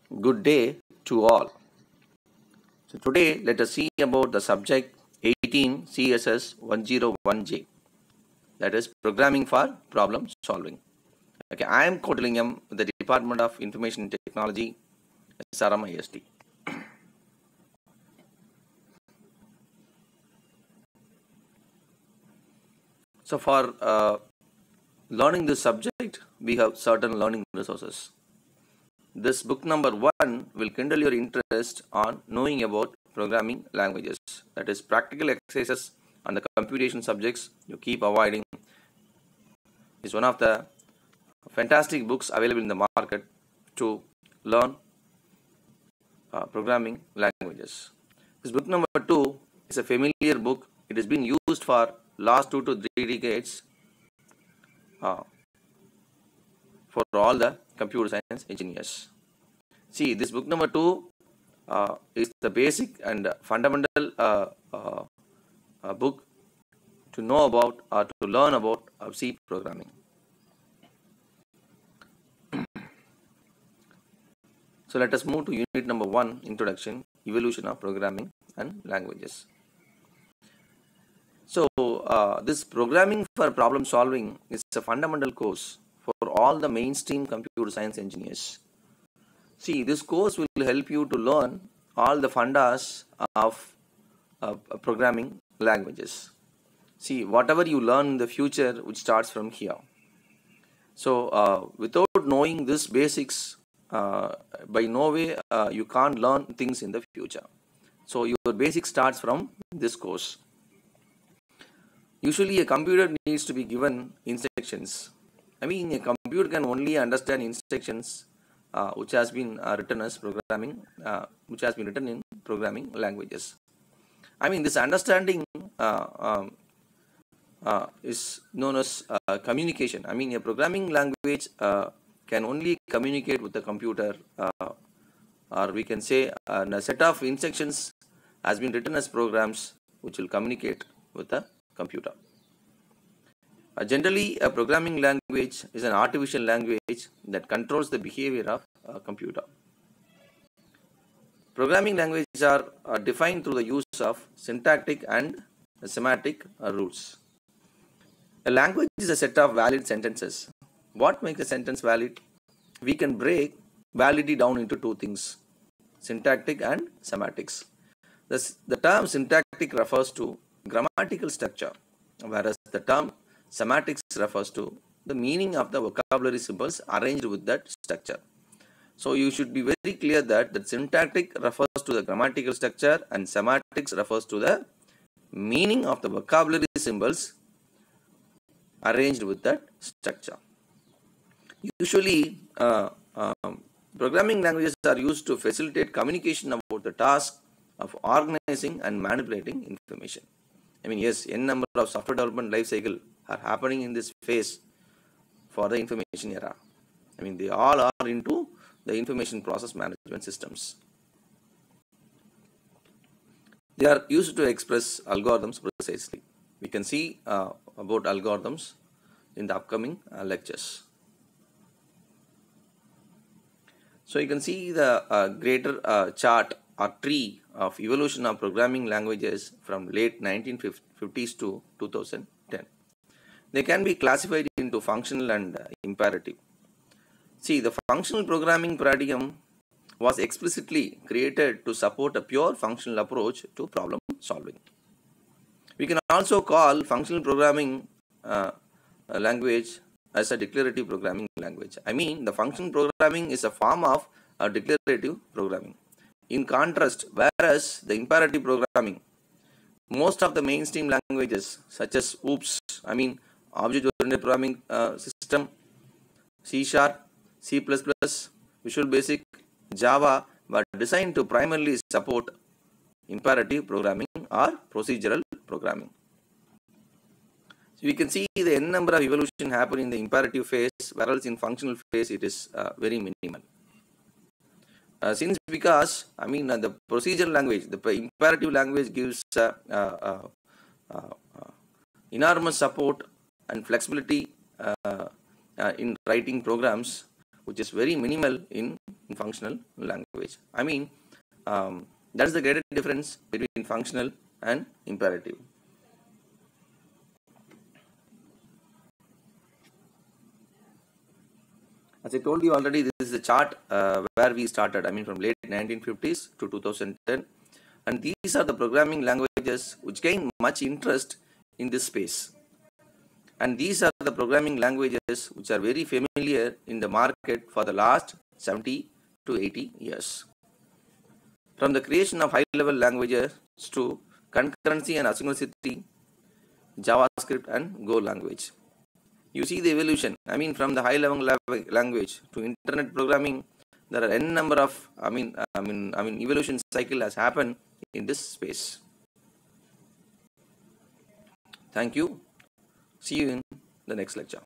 Good day to all. So today let us see about the subject 18 CSS 101J, that is programming for problem solving. Okay, I am Kodalingam with the Department of Information Technology, SRM IST. So for learning this subject, we have certain learning resources. This book number 1 will kindle your interest on knowing about programming languages. That is practical exercises on the computation subjects you keep avoiding. Is one of the fantastic books available in the market to learn programming languages. This book number 2 is a familiar book. It has been used for last 2 to 3 decades for all the computer science engineers. See, this book number 2 is the basic and fundamental book to know about or to learn about C programming. So let us move to unit number 1, Introduction, Evolution of Programming and Languages. So this programming for problem solving is a fundamental course for all the mainstream computer science engineers. See, this course will help you to learn all the fundas of programming languages. See, whatever you learn in the future, which starts from here. So without knowing this basics, by no way you can't learn things in the future. So your basic starts from this course. Usually a computer needs to be given instructions. I mean, a computer can only understand instructions which has been written as programming, which has been written in programming languages. I mean, this understanding is known as communication. I mean, a programming language can only communicate with the computer, or we can say a set of instructions has been written as programs which will communicate with the computer. Generally, a programming language is an artificial language that controls the behavior of a computer. Programming languages are defined through the use of syntactic and semantic rules. A language is a set of valid sentences. What makes a sentence valid? We can break validity down into two things, syntactic and semantics. The term syntactic refers to grammatical structure, whereas the term semantics refers to the meaning of the vocabulary symbols arranged with that structure. So you should be very clear that the syntactic refers to the grammatical structure and semantics refers to the meaning of the vocabulary symbols arranged with that structure. Usually, programming languages are used to facilitate communication about the task of organizing and manipulating information. I mean, yes, n number of software development life cycle are happening in this phase for the information era. I mean, they all are into the information process management systems. They are used to express algorithms precisely. We can see about algorithms in the upcoming lectures. So you can see the greater chart or tree of evolution of programming languages from late 1950s to 2010. They can be classified into functional and imperative. See, the functional programming paradigm was explicitly created to support a pure functional approach to problem solving. We can also call functional programming language as a declarative programming language. I mean, the functional programming is a form of declarative programming. In contrast, whereas the imperative programming, most of the mainstream languages such as OOPS, I mean object-oriented programming system, C#, C++, Visual Basic, Java were designed to primarily support imperative programming or procedural programming. So we can see the n number of evolution happen in the imperative phase, whereas in functional phase it is very minimal. Because I mean the procedural language, the imperative language gives enormous support and flexibility in writing programs, which is very minimal in functional language. I mean, that is the greatest difference between functional and imperative. As I told you already, this is the chart where we started, I mean from late 1950s to 2010. And these are the programming languages which gain much interest in this space. And these are the programming languages which are very familiar in the market for the last 70 to 80 years. From the creation of high-level languages to concurrency and asynchronicity, JavaScript and Go language. You see the evolution. I mean, from the high-level language to internet programming, there are n number of evolution cycle has happened in this space. Thank you. See you in the next lecture.